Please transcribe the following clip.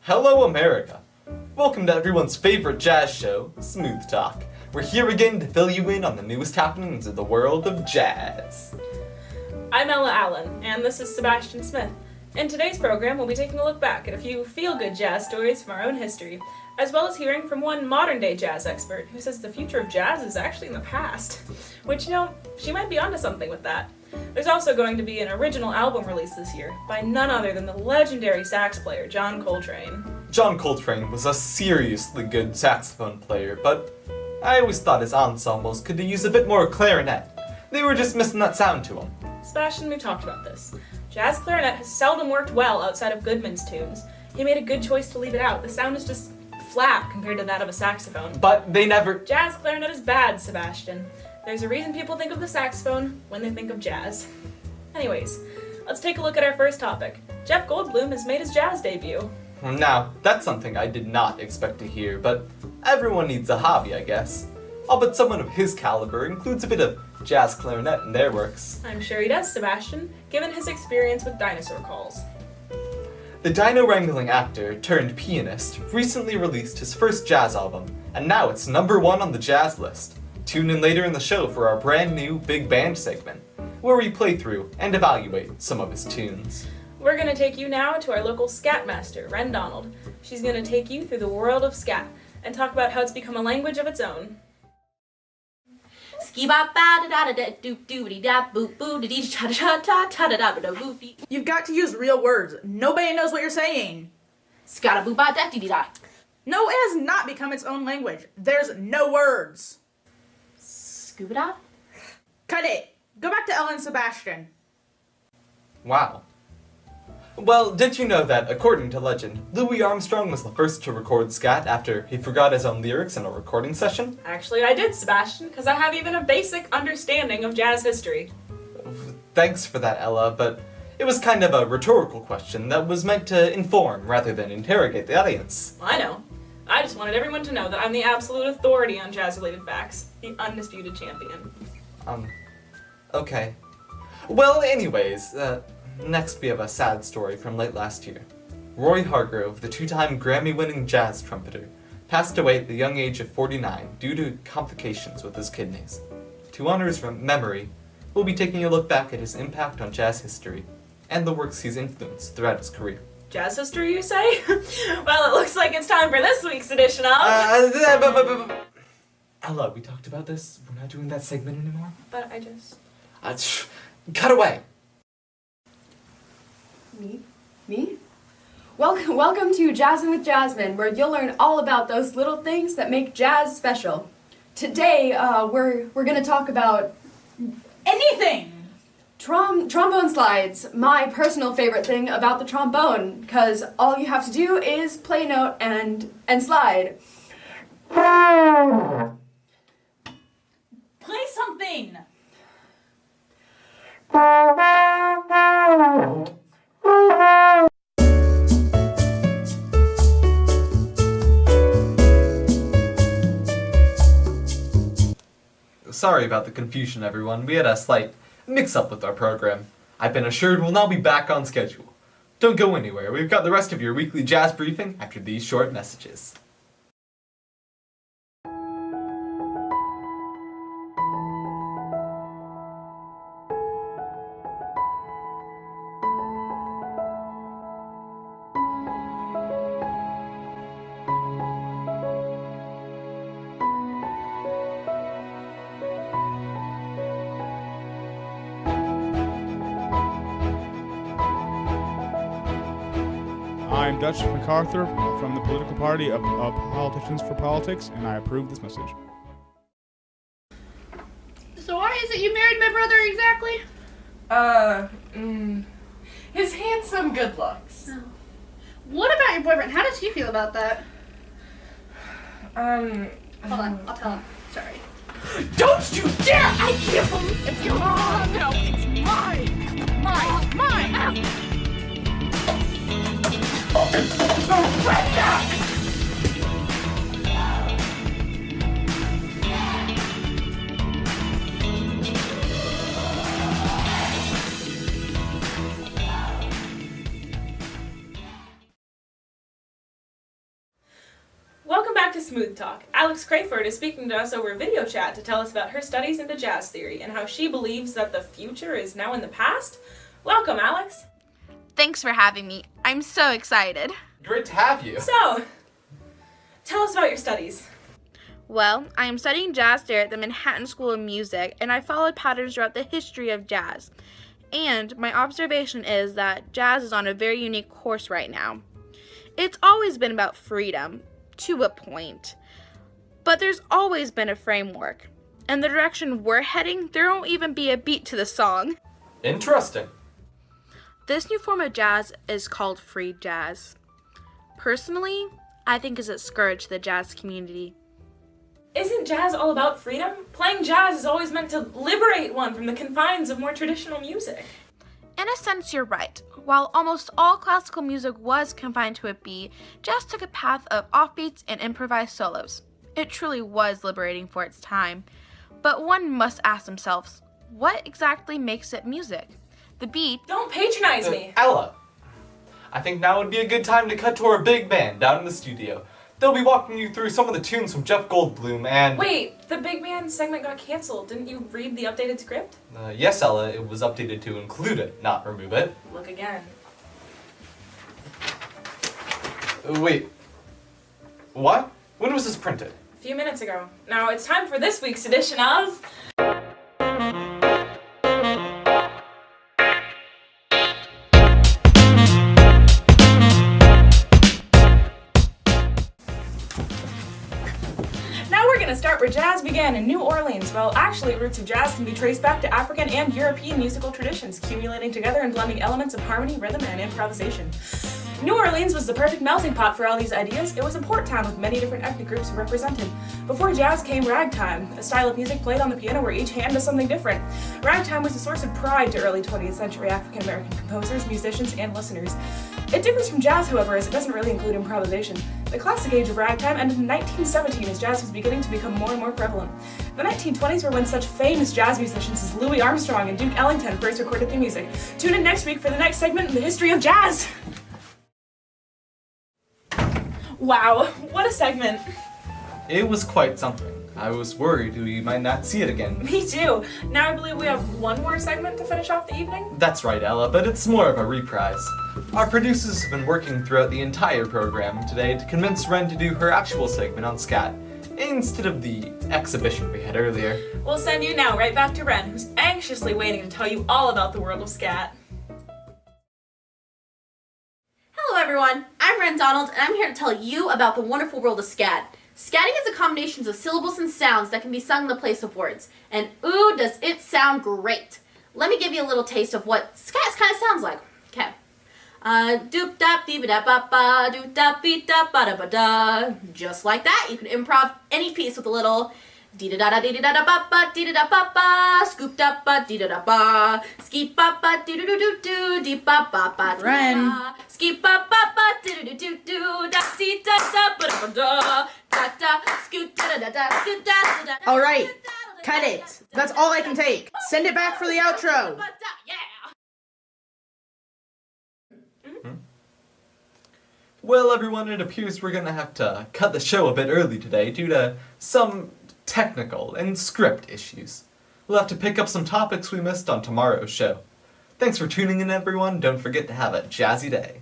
Hello, America! Welcome to everyone's favorite jazz show, Smooth Talk. We're here again to fill you in on the newest happenings of the world of jazz. I'm Ella Allen, and this is Sebastian Smith. In today's program, we'll be taking a look back at a few feel-good jazz stories from our own history, as well as hearing from one modern-day jazz expert who says the future of jazz is actually in the past. Which, she might be onto something with that. There's also going to be an original album release this year by none other than the legendary sax player John Coltrane. John Coltrane was a seriously good saxophone player, but I always thought his ensembles could use a bit more clarinet. They were just missing that sound to him. Sebastian, we've talked about this. Jazz clarinet has seldom worked well outside of Goodman's tunes. He made a good choice to leave it out. The sound is just flat compared to that of a saxophone. But they never... Jazz clarinet is bad, Sebastian. There's a reason people think of the saxophone when they think of jazz. Anyways, let's take a look at our first topic. Jeff Goldblum has made his jazz debut. Now, that's something I did not expect to hear, but everyone needs a hobby, I guess. I'll bet someone of his caliber includes a bit of jazz clarinet in their works. I'm sure he does, Sebastian, given his experience with dinosaur calls. The dino-wrangling actor turned pianist recently released his first jazz album, and now it's #1 on the jazz list. Tune in later in the show for our brand new Big Band segment, where we play through and evaluate some of his tunes. We're going to take you now to our local scat master, Ren Donald. She's going to take you through the world of scat and talk about how it's become a language of its own. You've got to use real words. Nobody knows what you're saying. No, it has not become its own language. There's no words. Cut it. Go back to Ellen Sebastian. Wow. Well, did you know that, according to legend, Louis Armstrong was the first to record scat after he forgot his own lyrics in a recording session? Actually, I did, Sebastian, because I have even a basic understanding of jazz history. Thanks for that, Ella, but it was kind of a rhetorical question that was meant to inform rather than interrogate the audience. I know. I just wanted everyone to know that I'm the absolute authority on jazz-related facts, the undisputed champion. Okay. Well, anyways, next we have a sad story from late last year. Roy Hargrove, the two-time Grammy-winning jazz trumpeter, passed away at the young age of 49 due to complications with his kidneys. To honor his memory, we'll be taking a look back at his impact on jazz history and the works he's influenced throughout his career. Jazz history, you say? Well, it looks like it's time for this week's edition of... Ella, we talked about this. We're not doing that segment anymore. But I just... Cut away! Me? Welcome to Jazzin' with Jasmine, where you'll learn all about those little things that make jazz special. Today, we're gonna talk about Anything! trombone slides, my personal favorite thing about the trombone, because all you have to do is play a note and slide. Play something! Sorry about the confusion, everyone. We had a slight mix-up with our program. I've been assured we'll now be back on schedule. Don't go anywhere. We've got the rest of your weekly jazz briefing after these short messages. I'm Dutch MacArthur from the political party of Politicians for Politics, and I approve this message. So why is it you married my brother exactly? His handsome good looks. Oh. What about your boyfriend? How does he feel about that? Hold on, I'll tell him. Sorry. Don't you dare! I give him! It's yours! No, it's mine! Mine! Surrender! back to Smooth Talk. Alex Crayford is speaking to us over video chat to tell us about her studies into jazz theory and how she believes that the future is now in the past. Welcome, Alex. Thanks for having me. I'm so excited. Great to have you. So, tell us about your studies. Well, I am studying jazz theory at the Manhattan School of Music, and I followed patterns throughout the history of jazz. And my observation is that jazz is on a very unique course right now. It's always been about freedom, to a point. But there's always been a framework. And the direction we're heading, there won't even be a beat to the song. Interesting. This new form of jazz is called free jazz. Personally, I think it's a scourge to the jazz community. Isn't jazz all about freedom? Playing jazz is always meant to liberate one from the confines of more traditional music. In a sense, you're right. While almost all classical music was confined to a beat, jazz took a path of offbeats and improvised solos. It truly was liberating for its time. But one must ask themselves, what exactly makes it music? The beat. Don't patronize me. Ella, I think now would be a good time to cut to our big band down in the studio. They'll be walking you through some of the tunes from Jeff Goldblum and... Wait, the Big Band segment got canceled. Didn't you read the updated script? Yes, Ella, it was updated to include it, not remove it. Look again. Wait. What? When was this printed? A few minutes ago. Now it's time for this week's edition of... Start where jazz began in New Orleans. Well, actually, roots of jazz can be traced back to African and European musical traditions, accumulating together and blending elements of harmony, rhythm, and improvisation. New Orleans was the perfect melting pot for all these ideas. It was a port town with many different ethnic groups represented. Before jazz came ragtime, a style of music played on the piano where each hand does something different. Ragtime was a source of pride to early 20th century African American composers, musicians, and listeners. It differs from jazz, however, as it doesn't really include improvisation. The classic age of ragtime ended in 1917 as jazz was beginning to become more and more prevalent. The 1920s were when such famous jazz musicians as Louis Armstrong and Duke Ellington first recorded their music. Tune in next week for the next segment in the history of jazz! Wow, what a segment! It was quite something. I was worried we might not see it again. Me too. Now I believe we have one more segment to finish off the evening. That's right, Ella, but it's more of a reprise. Our producers have been working throughout the entire program today to convince Ren to do her actual segment on scat, instead of the exhibition we had earlier. We'll send you now right back to Ren, who's anxiously waiting to tell you all about the world of scat. Hello everyone, I'm Ren Donald, and I'm here to tell you about the wonderful world of scat. Scatting is a combination of syllables and sounds that can be sung in the place of words. And ooh, does it sound great! Let me give you a little taste of what scat kind of sounds like. Okay. Doop dap dee ba da ba ba, doop dap dee da ba da ba da. Just like that, you can improv any piece with a little dee da da dee da da ba ba dee da ba ba, scoop da ba dee da ba, ski ba ba dee do do do dee ba ba ba. Ren. Ski ba ba ba dee do do do da dee da da ba da ba da. All right, cut it. That's all I can take. Send it back for the outro. Well, everyone, it appears we're gonna have to cut the show a bit early today due to some technical and script issues. We'll have to pick up some topics we missed on tomorrow's show. Thanks for tuning in, everyone. Don't forget to have a jazzy day.